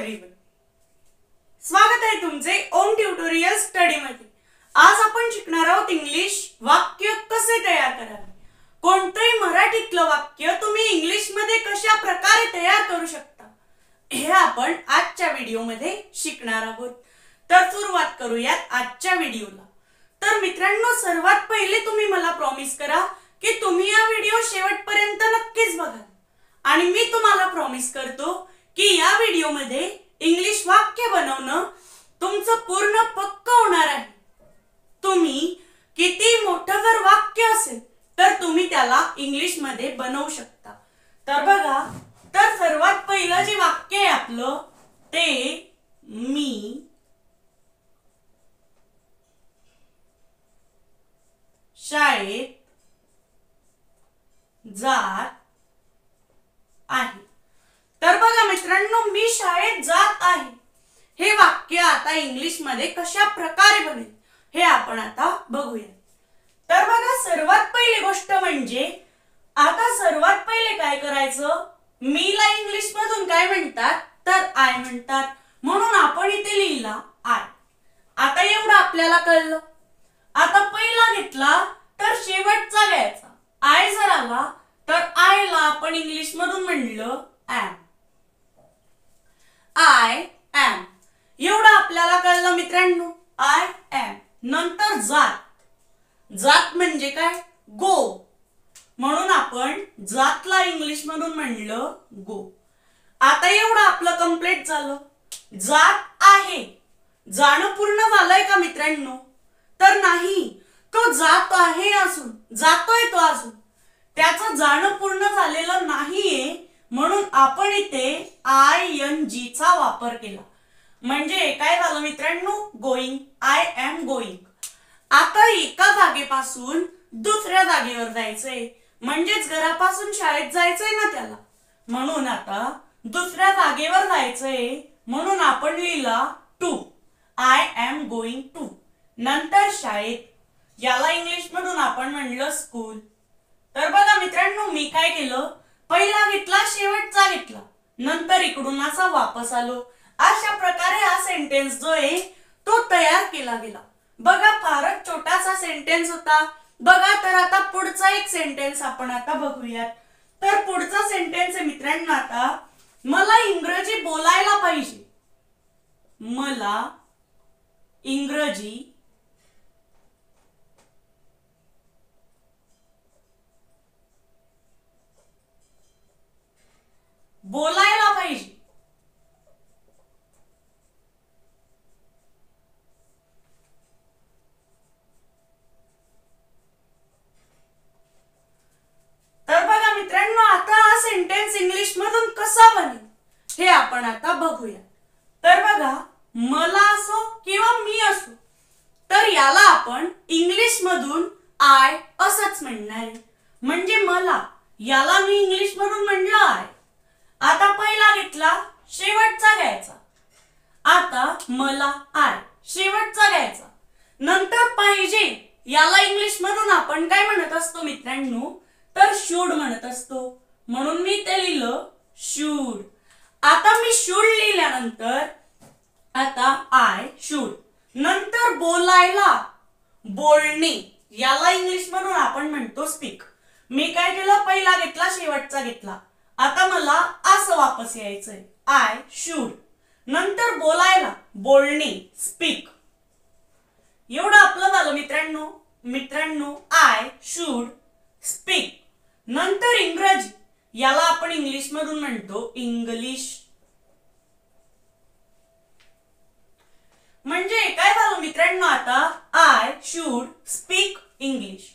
Everyone, स्वागत आहे तुमचे ओम ट्युटोरियल स्टडी मध्ये। आज आपण शिकणार आहोत इंग्लिश वाक्य कसे तयार करावे। कोणतेही मराठीतलं वाक्य तुम्ही इंग्लिश मध्ये कशा प्रकारे तयार करू शकता हे आपण आजच्या व्हिडिओ मध्ये शिकणार आहोत। तर सुरुवात करूयात आजच्या व्हिडिओला। तर मित्रांनो, सर्वात पहिले तुम्ही मला प्रॉमिस करा की तुम्ही हा व्हिडिओ शेवटपर्यंत नक्कीच बघाल आणि मी तुम्हाला प्रॉमिस करतो की या व्हिडिओ मध्ये इंग्लिश वाक्य बनवणं तुमचं पूर्ण पक्का होणार आहे। तुम्ही किती मोठं जर वाक्य असेल तर तुम्ही त्याला इंग्लिश मध्ये बनवू शकता। तर बघा, तर सर्वात पहिलं जे वाक्य आहे आपलं ते मी शाळेत जात आहे। तर बघा मित्रांनो, मी शाळेत जात आहे हे वाक्य आता इंग्लिश मध्ये कशा प्रकारे बनेल हे आपण आता बघूया। तर बघा, सर्वात पहिली गोष्ट म्हणजे आता सर्वात पहिले काय करायचं, मीला इंग्लिश मधून काय म्हणतात तर आय म्हणतात, म्हणून आपण इथे लिहिला आय। आता एवढं आपल्याला कळलं। आता पहिला घेतला तर शेवटचा घ्यायचा। आय जर आला तर आय ला आपण इंग्लिश मधून म्हणलं एम, आय एम। एवढं आपल्याला कळलं मित्रांनो, आय एम। नंतर जात, जात म्हणजे काय गो, म्हणून आपण जातला इंग्लिश मधून म्हणलं गो। आता एवढं आपलं कंप्लीट झालं। जात आहे, जाणं पूर्ण झालंय का मित्रांनो? तर नाही, तो जात आहे अजून, जातोय तो अजून, त्याचं जाणं पूर्ण झालेलं नाहीये, म्हणून आपण इथे आय एन जी चा वापर केला। म्हणजे काय झालं मित्रांनो, गोइंग, आय एम गोइंग। आता एका जागेपासून दुसऱ्या जागेवर जायचंय, म्हणजेच घरापासून शाळेत जायचंय ना त्याला, म्हणून आता दुसऱ्या जागेवर जायचंय, म्हणून आपण लिहिला to, I am going to. नंतर शाळेत, याला इंग्लिश मधून आपण म्हणलं स्कूल। तर बघा मित्रांनो, मी काय केलं, पहिला घेतला शेवटचा घेतला, नंतर इकडून असा वापस आलो। अशा प्रकारे हा सेंटेन्स जो आहे तो तयार केला गेला। बघा, फारच छोटासा सेंटेन्स होता। बघा, तर आता पुढचा एक सेंटेन्स आपण आता बघूयात। तर पुढचा सेंटेन्स आहे मित्रांनो, आता मला इंग्रजी बोलायला पाहिजे, मला इंग्रजी बोलायला पाहिजे। तर बघा मित्रांनो, आता हा सेंटेन्स इंग्लिश मधून कसा बनेल हे आपण आता बघूया। तर बघा, मला असो किंवा मी असो, तर याला आपण इंग्लिश मधून आय असंच म्हणणार आहे। म्हणजे मला, याला मी इंग्लिश मधून म्हणलं आय। आता पहिला घेतला, शेवटचा घ्यायचा। आता मला आय, शेवटचा घ्यायचा। नंतर पाहिजे, याला इंग्लिश मधून आपण काय म्हणत असतो मित्रांनो, तर शूड म्हणत असतो, म्हणून मी ते लिहिलं शूड। आता मी शूड लिहिल्यानंतर आता आय शूड। नंतर बोलायला, बोलणे, याला इंग्लिश मधून आपण म्हणतो स्पीक। मी काय केलं, पहिला घेतला शेवटचा घेतला। आता मला असं वापस यायचंय, आय शूड। नंतर बोलायला, बोलणे, स्पीक। एवढं आपलं झालं मित्रांनो। मित्रांनो, आय शूड स्पीक। नंतर इंग्रजी, याला आपण इंग्लिश मधून म्हणतो इंग्लिश। म्हणजे काय झालं मित्रांनो, आता आय शूड स्पीक इंग्लिश।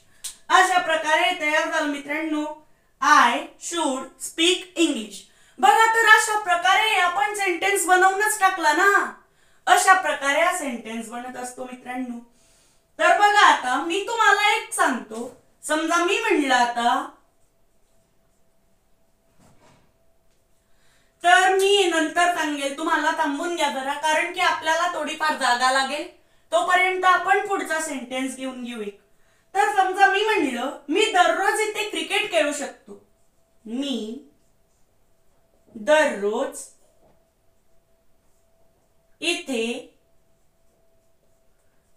अशा प्रकारे तयार झालं मित्रांनो, आय शूड स्पीक इंग्लिश। बघा, तर अशा प्रकारे आपण सेंटेन्स बनवूनच टाकला ना। अशा प्रकारे हा सेंटेन्स बनत असतो मित्रांनो। तर बघा, आता मी तुम्हाला एक सांगतो, समजा मी म्हणलं आता, तर मी नंतर सांगेल, तुम्हाला थांबून घ्या जरा, कारण की आपल्याला थोडीफार जागा लागेल, तोपर्यंत आपण पुढचा सेंटेन्स घेऊन घेऊ एक। तर समजा मी म्हणलं, मी दररोज इथे क्रिकेट खेळू शकतो, मी दररोज इथे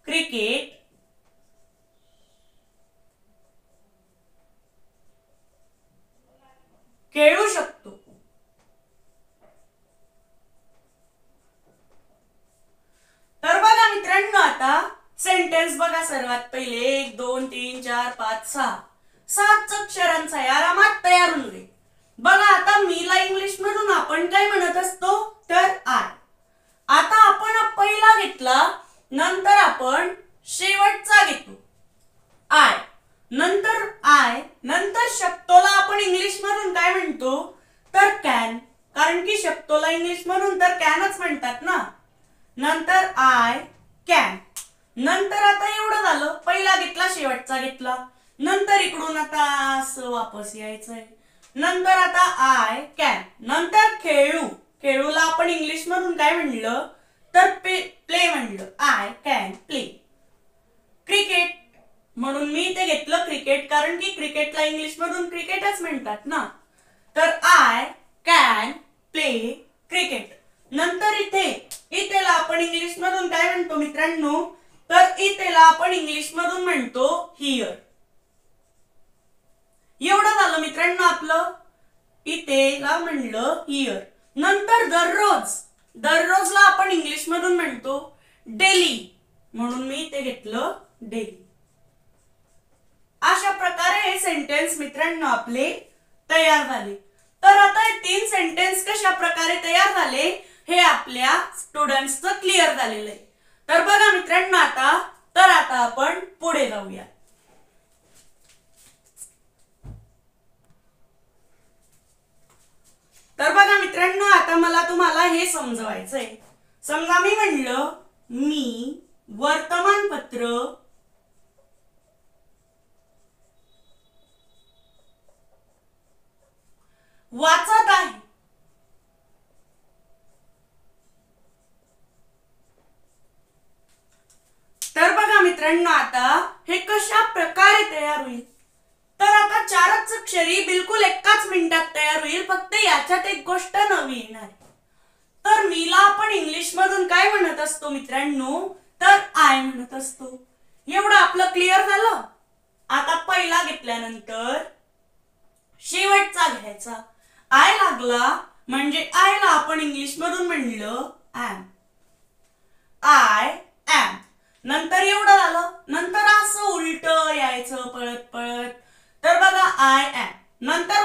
क्रिकेट खेळू शकतो. तर बघा मित्रांनो, आता सेंटेन्स बघा. सर्वात पहिले 1 2 3 4 5 6 7 अक्षरांचा आरामात तयार होऊन जाईल. बघा आता मीला इंग्लिश मधून आपण काय म्हणत असतो, तर आय. आता आपण पहिला घेतला, नंतर आपण शेवटचा घेतो आय, नंतर आय, नंतर शकतोला आपण इंग्लिश मधून काय म्हणतो, तर कॅन. कारण की शकतोला इंग्लिश मधून तर कॅनच म्हणतात ना. नंतर आय कॅन. नंतर आता एवढं झालं, पहिला घेतला शेवटचा घेतला, नंतर इकडून आता असं वापस यायचंय. नंतर आता आय कॅन. नंतर खेळू. खेळूला आपण इंग्लिश मधून काय म्हणलं, तर प्ले म्हणलं. I can play. क्रिकेट म्हणून मी ते घेतलं क्रिकेट, कारण की क्रिकेटला इंग्लिश मधून क्रिकेटच म्हणतात ना. तर आय कॅन प्ले क्रिकेट. नंतर इथेला आपण इंग्लिश मधून काय म्हणतो मित्रांनो, तर इथेला आपण इंग्लिश मधून म्हणतो हिअर. एवढं झालं मित्रांनो आपलं. इथेला म्हणलं हिअर. नंतर दररोज. दररोजला आपण इंग्लिश मधून म्हणतो डेली, म्हणून मी ते घेतलं डेली. अशा प्रकारे हे सेंटेन्स मित्रांनो आपले तयार झाले. तर आता हे 3 सेंटेन्स कशा प्रकारे तयार झाले हे आपल्या स्टुडंट्सचं क्लिअर झालेलं आहे. तर बघा मित्रांनो, आता आपण पुढे जाऊया. तर बघा मित्रांनो, आता मला तुम्हाला हे समजवायचंय. समजा मी म्हणलं, मी वर्तमानपत्र वाचत आहे. तर बघा मित्रांनो, आता हे कशा प्रकारे तयार होईल, तर आता 4च अक्षरी बिलकुल एकाच मिनिटात तयार होईल. फक्त याच्यात एक गोष्ट नवी येणार. तर मीला आपण इंग्लिश मधून काय म्हणत असतो मित्रांनो, तर आय म्हणत असतो. एवढं आपलं क्लिअर झालं. आता पहिला घेतल्यानंतर शेवटचा घ्यायचा. आय लागला म्हणजे आयला आपण इंग्लिश मधून म्हणलं ॲम. I am. नंतर एवढं झालं. नंतर असं उलट यायचं पळत पळत. तर बघा आय ॲम. नंतर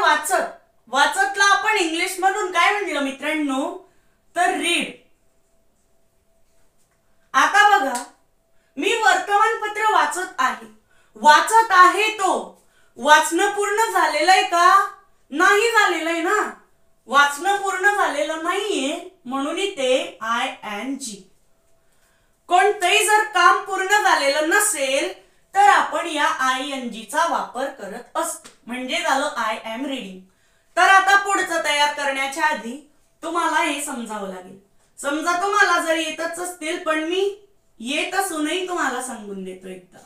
वाचतला आपण इंग्लिश मधून काय म्हणलं मित्रांनो, तर रीड. आता बघा, मी वर्तमानपत्र वाचत आहे. वाचत आहे तो वाचणं पूर्ण झालेलं आहे का, नाही झालेलं आहे ना. वाचणं पूर्ण झालेलं नाहीये, म्हणून इथे आय एन जी. कोणतंही जर काम पूर्ण झालेलं नसेल तर आपण या आय एन जी चा वापर करत असतो. म्हणजे झालं आय एम रीडिंग. तर आता पुढचं तयार करण्याच्या आधी तुम्हाला हे समजावं लागेल. समजा तुम्हाला जर येतच असतील, पण मी येत असूनही तुम्हाला सांगून देतो एकदा.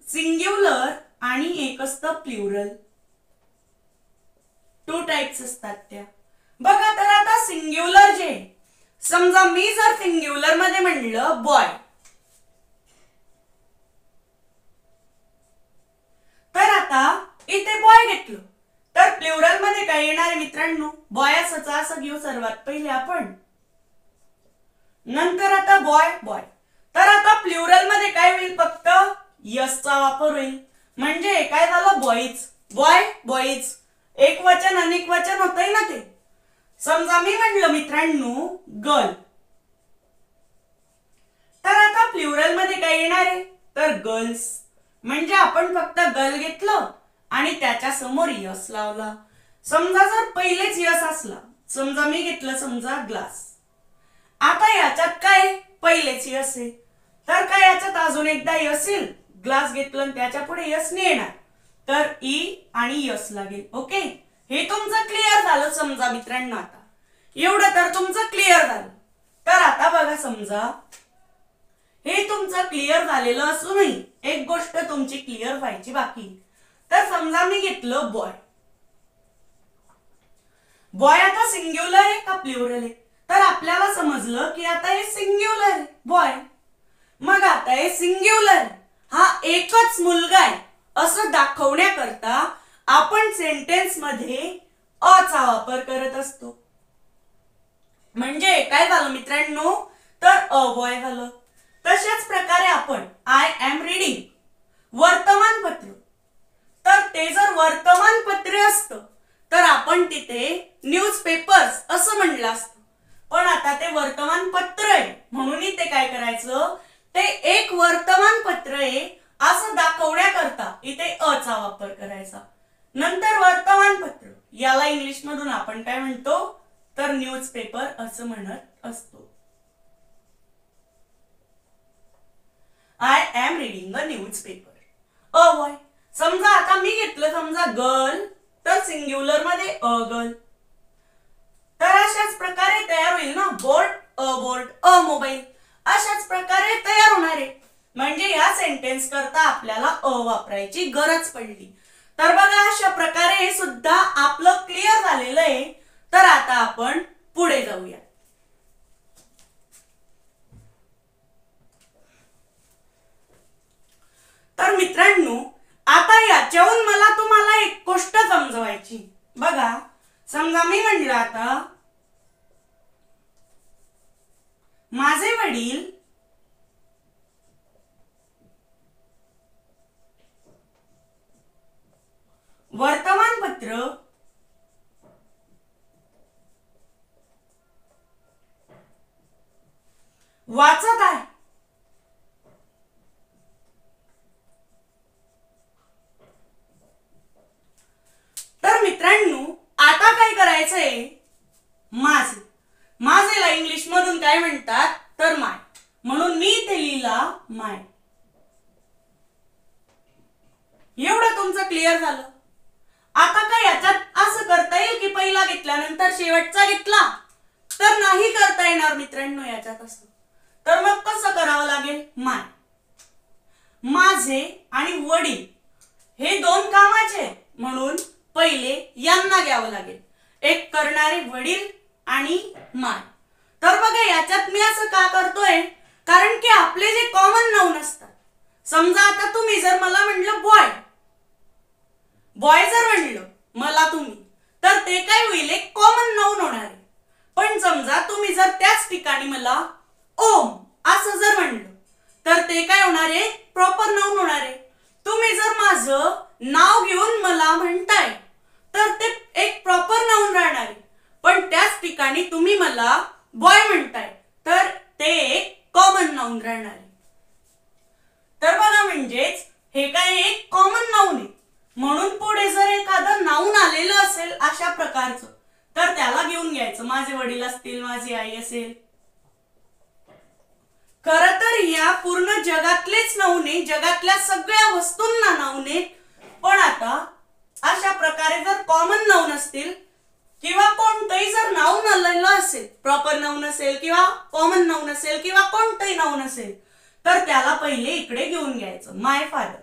सिंग्युलर आणि एक असतं प्लुरल. 2 टाइप्स असतात त्या. बघा, तर आता सिंग्युलर जे, समजा मी जर सिंग्युलर मध्ये म्हणलं बॉय, तर आता इथे बॉय घेतलं, तर प्लुरल मध्ये काय येणार आहे मित्रांनो, बॉय असं घेऊ सर्वात पहिले आपण. नंतर आता बॉय बॉय. तर आता प्लुरल मध्ये काय होईल, फक्त यसचा वापर होईल. म्हणजे काय झालं, बॉईज. Boy boys. एक वचन अनेक वचन होतंय ना ते. समजा मी म्हणलं मित्रांनो गर्ल, तर आता प्लुरल मध्ये काय येणार आहे, तर गर्ल्स. म्हणजे आपण फक्त गर्ल घेतलं आणि त्याच्या समोर यस लावला. समजा जर पहिलेच यस असला, समजा मी घेतलं समजा ग्लास. आता याच्यात काय पहिलेच यस आहे, तर काय याच्यात अजून एकदा यस येईल. ग्लास घेतलं आणि त्याच्या पुढे यस नाही येणार, तर ई आणि यस लागेल. ओके, हे तुमचं क्लिअर झालं समजा मित्रांनो. आता एवढं तर तुमचं क्लिअर झालं. तर आता बघा, समजा हे तुमचं क्लिअर झालेलं असूनही एक गोष्ट तुमची क्लिअर व्हायची बाकी. तर समजा मी घेतलं बॉय. बॉय आता सिंग्युलर आहे का प्लुरल आहे, तर आपल्याला समजलं की आता हे सिंग्युलर आहे बॉय. मग आता हे सिंग्युलर हा एकच मुलगा आहे असं दाखवण्याकरता आपण सेंटेन्स मध्ये अ चा वापर करत असतो. म्हणजे काय झालं मित्रांनो, तर अ बॉय झालं. तशाच प्रकारे आपण आय एम रीडिंग वर्तमानपत्र, तर ते जर वर्तमानपत्र असतं तर आपण तिथे न्यूजपेपर्स असं म्हणलं असतं. पण आता ते वर्तमानपत्र आहे म्हणून ते काय करायचं, ते एक वर्तमानपत्र आहे असं दाखवण्याकरता इथे अ चा वापर करायचा. नंतर वर्तमानपत्र याला इंग्लिश मधून आपण काय म्हणतो, तर न्यूजपेपर असं म्हणत असतो. I am reading a newspaper. A boy. समजा आता मी घेतलं समजा गर्ल, तर सिंग्युलर मध्ये अ गर्ल. तर अशाच प्रकारे तयार होईल ना बोर्ड अ बोर्ड, अ मोबाईल. अशाच प्रकारे तयार होणार आहे. म्हणजे या सेंटेन्स करता आपल्याला अ वापरायची गरज पडली. तर बघा अशा प्रकारे हे सुद्धा आपलं क्लिअर झालेलं आहे. तर आता आपण पुढे जाऊया. तर मित्रांनो, आता याच्याहून मला तुम्हाला एक गोष्ट समजवायची. बघा समजा मी म्हणलं आता माझे वडील वर्तमानपत्र वाचत आहे. तर मित्रांनो आता काय करायचंय, माझे माझेला इंग्लिश मधून काय म्हणतात, तर माय. म्हणून मी इथे लिहिला माय. एवढं तुमचं क्लिअर झालं. आता काय याच्यात असं करता येईल की पहिला घेतल्यानंतर शेवटचा घेतला, तर नाही करता येणार मित्रांनो याच्यात असं. तर मग कसं करावं लागेल, माय. माझे आणि वडील हे दोन कामाचे म्हणून पहिले यांना घ्यावं लागेल. एक करणारे वडील आणि माय. तर बघा याच्यात मी असं का करतोय, कारण की आपले जे कॉमन नाउन असतात, समजा आता तुम्ही जर मला म्हणलं बॉय, बॉय जर म्हणलं मला तुम्ही, तर ते काय होईल, एक कॉमन नाउन होणार आहे. पण समजा तुम्ही जर त्याच ठिकाणी मला ओम असं जर म्हणलं, तर ते काय होणार आहे, प्रॉपर नाउन होणार आहे. तुम्ही जर माझं नाव घेऊन मला म्हणताय, तर ते एक प्रॉपर नाउन राहणार आहे. पण त्याच ठिकाणी तुम्ही मला बॉय म्हणताय, तर ते एक कॉमन नाउन राहणार आहे. तर बघा म्हणजेच हे काय एक कॉमन नाउन आहे. म्हणून पुढे जर एखादं नाउन आलेलं असेल अशा प्रकारचं, तर त्याला घेऊन घ्यायचं. माझे वडील असतील, माझी आई असेल. खर तर या पूर्ण जगातलेच नाउन आहे, जगातल्या सगळ्या वस्तूंना नाउन आहे. पण आता अशा प्रकारे जर कॉमन नाउन असतील किंवा कोणतंही जर नाउन आलेलं असेल, प्रॉपर नाउन असेल किंवा कॉमन नाउन असेल किंवा कोणतंही नाउन असेल, तर त्याला पहिले इकडे घेऊन घ्यायचं. माय फादर,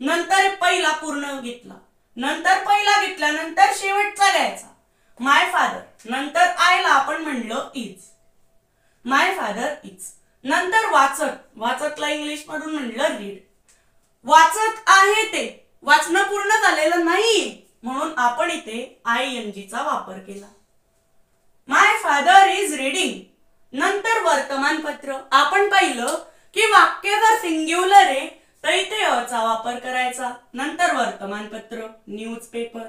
नंतर पहिला पूर्ण घेतला, नंतर पहिला घेतल्यानंतर शेवटचा घ्यायचा माय फादर. नंतर आयला आपण म्हणलं इज, माय फादर इज. नंतर वाचत, वाचतला इंग्लिश मधून म्हणलं रीड. वाचत आहे ते, वाचणं पूर्ण झालेलं नाही म्हणून आपण इथे ING चा वापर केला. माय फादर इज रीडिंग. नंतर वर्तमानपत्र. आपण पाहिलं की वाक्य जर सिंग्युलर आहे तर इथे अ चा वापर करायचा. नंतर वर्तमानपत्र, न्यूजपेपर.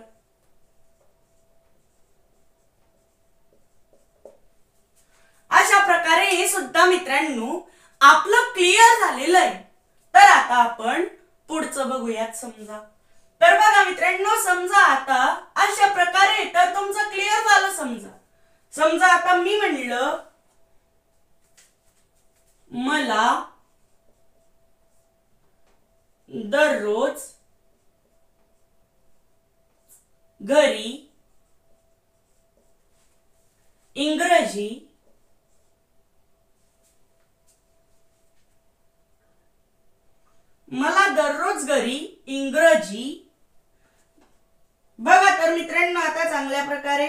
अशा प्रकारे हे सुद्धा मित्रांनो आपलं क्लिअर झालेलं आहे. तर आता आपण पुढचं बघूयात. समजा, तर बघा मित्रांनो, समजा आता अशा प्रकारे तर तुमचं क्लिअर झालं. समजा आता मी म्हणलं मला दररोज घरी इंग्रजी मला दररोज घरी इंग्रजी. बघा तर मित्रांनो आता चांगल्या प्रकारे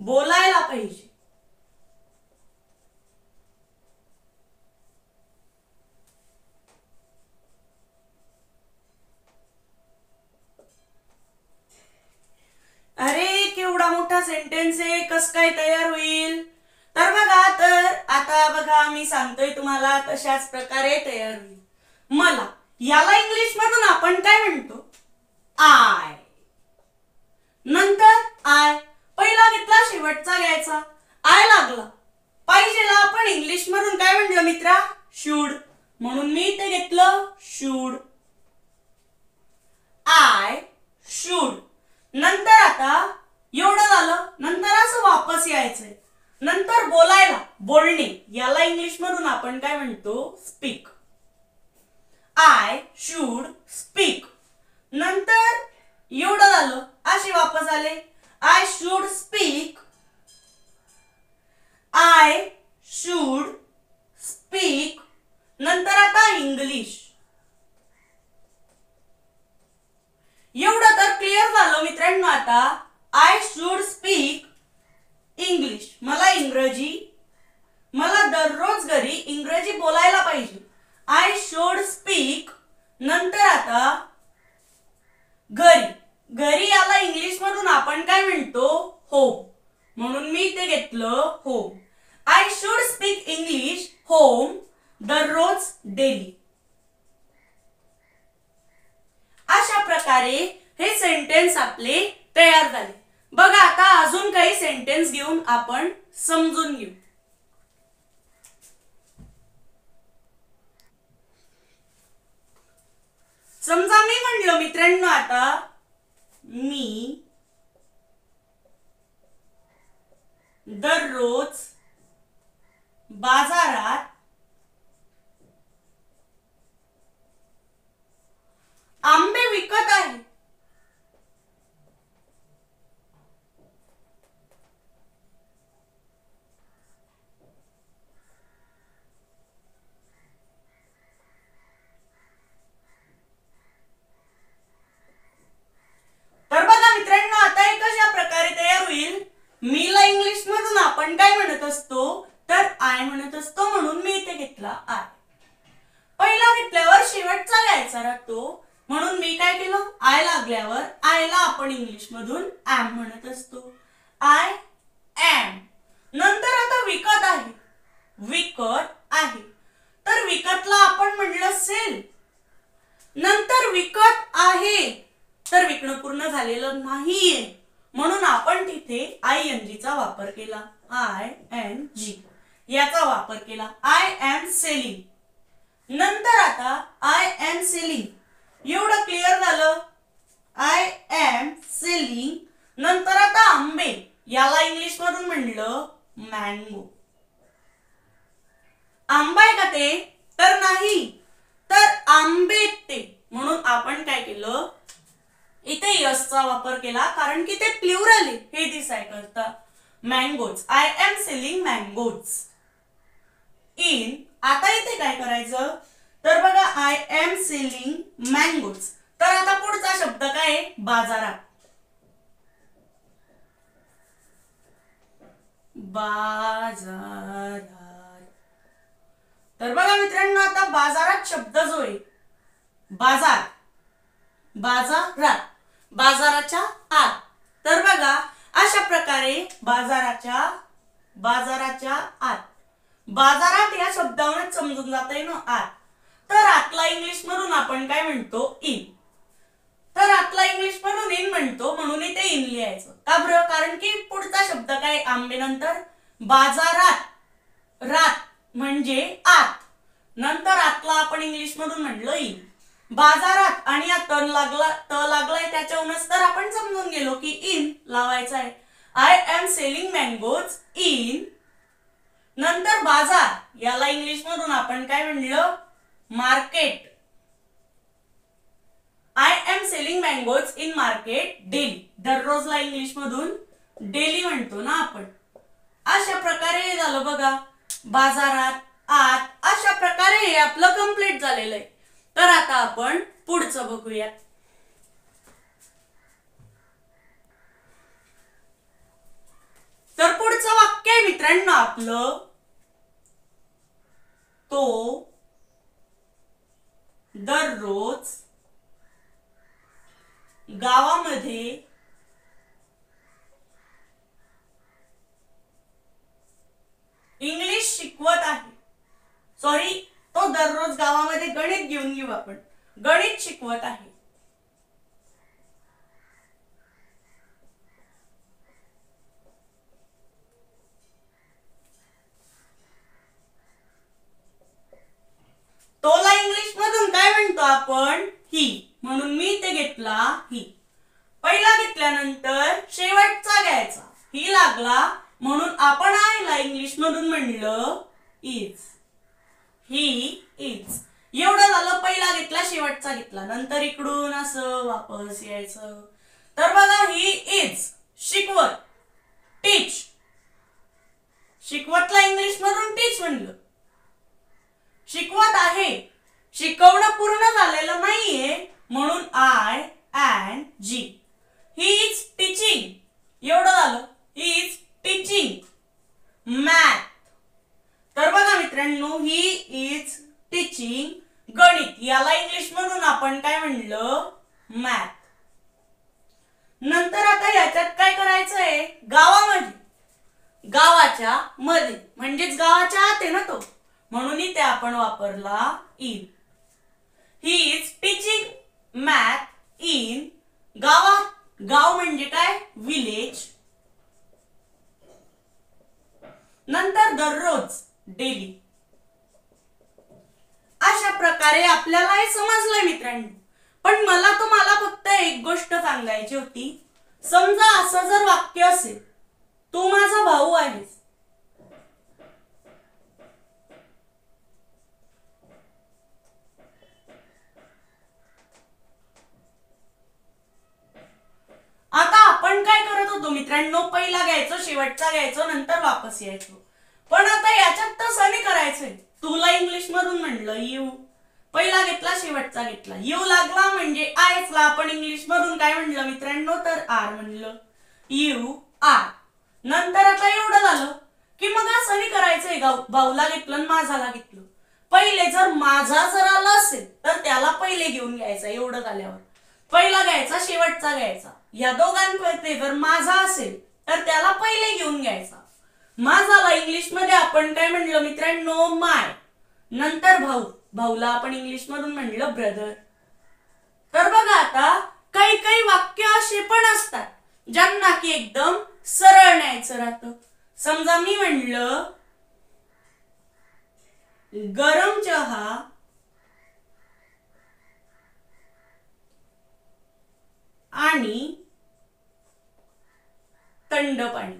बोलायला पाहिजे. अरे केवढा मोठा सेंटेन्स आहे, कस काय तयार होईल? तर बघा, तर आता बघा मी सांगतोय तुम्हाला तशाच प्रकारे तयार होईल. मला, याला इंग्लिश मधून आपण काय म्हणतो? आय. नंतर आय, पहिला घेतला शेवटचा घ्यायचा, आय लागला. पाहिजेला आपण इंग्लिश मधून काय म्हणलं मित्रा? शुड. म्हणून मी ते घेतलं शुड. I should. नंतर आता एवढं झालं, नंतर असं वापस यायचंय. नंतर बोलायला, बोलणे, याला इंग्लिश मधून आपण काय म्हणतो? स्पीक. I should speak. नंतर एवढं झालं, असे वापस आले. I should speak. I should speak. नंतर आता इंग्लिश. एवढं तर क्लिअर झालं मित्रांनो. आता आय शुड स्पीक इंग्लिश, मला इंग्रजी, मला दररोज घरी इंग्रजी बोलायला पाहिजे. I should speak. नंतर आता घरी, घरी याला इंग्लिश मधून आपण काय म्हणतो? होम. म्हणून मी ते घेतलं home. I should speak English home, दररोज, डेली. अशा प्रकारे हे सेंटेन्स आपले तयार झाले. बघा, आता अजून काही सेंटेन्स घेऊन आपण समजून घेऊ. समजा मी म्हणलं मित्रांनो, आता मी दररोज बाजारात आंबे विकत आहे. तर बघा मित्रांनो, आता हे कशा प्रकारे तयार होईल? मीला इंग्लिश मधून आपण काय म्हणत असतो? तर आय म्हणत असतो. म्हणून मी इथे घेतला आय. पहिला घेतल्यावर शेवटचा घ्यायचा राहतो. म्हणून मी काय केलं? आय लागल्यावर आयला आपण इंग्लिश मधून एम म्हणत असतो. I am. नंतर आता विकत आहे, विकत आहे. तर विकतला आपण म्हणलं सेल. नंतर विकत आहे, तर विकणं पूर्ण झालेलं नाहीये, म्हणून आपण तिथे ING चा वापर केला. ING याचा वापर केला. I am selling. नंतर आता आय एम सेलिंग, एवढं क्लिअर झालं. I am selling. नंतर आता आंबे, याला इंग्लिश मधून म्हणलं मँगो. आंबा आहे का ते? तर नाही, तर आंबे ते. म्हणून आपण काय केलं? इथे यसचा वापर केला, कारण की ते प्लुरल आहे हे दिसायकरता. Mangoes. I am selling mangoes. In. आता इथे काय करायचं? तर बघा, आय एम सेलिंग मँगोज. तर आता पुढचा शब्द काय आहे? बाजारात. बाजारात. तर बघा मित्रांनो, आता बाजारात शब्द जो आहे बाजार, बाजारात, बाजाराच्या आत. तर बघा, अशा प्रकारे बाजाराच्या आत. बाजारात या शब्दावरून समजून जातंय ना आत. तर आतला इंग्लिश मधून आपण काय म्हणतो? इन. तर आतला इंग्लिश मधून इन म्हणतो, म्हणून इथे इन लिहायचं. का बरं? कारण की पुढचा शब्द काय? आंबे. नंतर बाजारात, रात म्हणजे आत. नंतर आतला आपण इंग्लिश मधून म्हणलं इन. बाजारात आणि या त लागलाय त्याच्यावरूनच तर आपण समजून गेलो की इन लावायचं आहे. I am selling mangoes in. नंतर बाजार, याला इंग्लिश मधून आपण काय म्हणलं? Market. I am selling mangoes in market daily. दररोजला इंग्लिश मधून डेली म्हणतो ना आपण. अशा प्रकारे हे झालं बघा, बाजारात, आत. अशा प्रकारे हे आपलं कंप्लीट झालेलं आहे. तर आता आपण पुढचं बघूया. मित्रांनो आपलं तो दररोज गावामध्ये इंग्लिश शिकवत आहे. सॉरी, तो दररोज गावामध्ये गणित घेऊन घेऊ आपण. गणित शिकवत आहे. तोला इंग्लिश मधून काय म्हणतो आपण? ही. म्हणून मी ते घेतला ही. पहिला घेतल्यानंतर शेवटचा घ्यायचा. ही लागला म्हणून आपण आयला इंग्लिश मधून म्हणलं इज. He is. एवढं झालं. पहिला घेतला, शेवटचा घेतला. नंतर इकडून असं वापस यायचं. तर बघा, ही इज शिकवत. टीच. शिकवतला इंग्लिश मधून टीच म्हणलं. शिकवत आहे. शिकवणं पूर्ण झालेलं नाहीये म्हणून I N G. He is teaching. एवढं झालं. He is teaching math. तर बघा मित्रांनो, ही इज टीचिंग गणित. याला इंग्लिश मधून आपण काय म्हणलं? मॅथ. नंतर आता याच्यात काय करायचंय? गावामध्ये. गावाच्या मध्ये म्हणजेच गावाच्या आत आहे ना तो, म्हणून इथे आपण वापरला in. He is teaching math in गावात. गाव म्हणजे काय? विलेज. नंतर दररोज, डेली. अशा प्रकारे आपल्याला हे समजलंय मित्रांनो. पण मला तुम्हाला फक्त एक गोष्ट सांगायची होती. समजा असं जर वाक्य असेल, तू माझा भाऊ आहेस. आता आपण काय करत होतो मित्रांनो? पहिला घ्यायचो, शेवटचा घ्यायचो, नंतर वापस यायचो. पण आता याच्यात तसं नाही करायचंय. तुला इंग्लिश मधून म्हणलं यू. पहिला घेतला, शेवटचा घेतला. यू लागला म्हणजे आयसला आपण इंग्लिश मधून काय म्हणलं मित्रांनो? तर आर म्हणलं. You are. नंतर आता एवढं झालं की मग असं नाही करायचंय. भाऊला घेतलं आणि माझाला घेतलं. पहिले जर माझा जर आला असेल तर त्याला पहिले घेऊन घ्यायचा. एवढं झाल्यावर पहिला घ्यायचा, शेवटचा घ्यायचा. या दोघांपैकी जर माझा असेल तर त्याला पहिले घेऊन घ्यायचा. माझाला इंग्लिश मध्ये आपण काय म्हणलं मित्रांनो? माय. नंतर भाऊ. भाऊला आपण इंग्लिश मधून म्हणलं ब्रदर. तर बघा, आता काही काही वाक्य असे पण असतात ज्यांना की एकदम सरळ न्यायचं राहतं. समजा मी म्हणलं गरम चहा आणि थंड पाणी.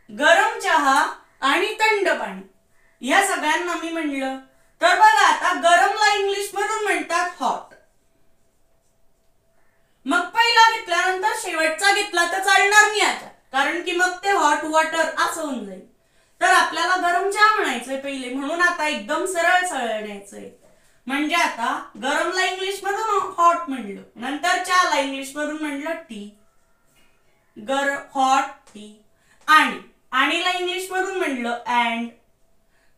गरम चहा आणि थंड पाणी या सगळ्यांना मी म्हणलं. तर बघा, आता गरमला इंग्लिश मधून म्हणतात हॉट. मग पहिला घेतल्यानंतर शेवटचा घेतला तर चालणार नाही आता, कारण की मग ते हॉट वॉटर असं होऊन जाईल. तर आपल्याला गरम चहा म्हणायचंय पहिले, म्हणून आता एकदम सरळ सरळ न्यायचंय. म्हणजे आता गरमला इंग्लिश मधून हॉट म्हणलं, नंतर चहाला इंग्लिश मधून म्हणलं टी. Hot tea. आणीला इंग्लिश मधून म्हणलं अँड.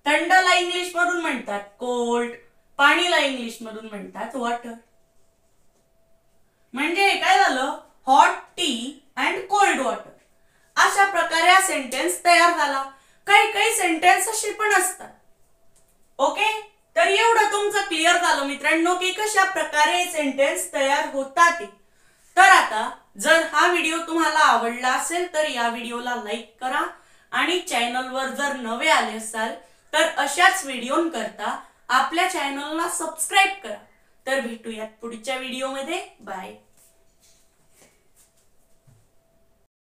थंडला इंग्लिश मधून म्हणतात कोल्ड. पाणीला इंग्लिश मधून म्हणतात वॉटर. म्हणजे काय झालं? Hot T and cold water. अशा प्रकारे हा सेंटेन्स तयार झाला. काही काही सेंटेन्स असे पण असतात. ओके, तर एवढं तुमचं क्लिअर झालं मित्रांनो की कशा प्रकारे सेंटेन्स तयार होतात. तर आता जर हा व्हिडिओ तुम्हाला आवडला असेल तर या व्हिडिओला लाईक करा आणि चॅनलवर जर नवे आले असाल तर अशाच व्हिडिओंकरता आपल्या चॅनलला सबस्क्राईब करा. तर भेटूयात पुढच्या व्हिडिओमध्ये. बाय.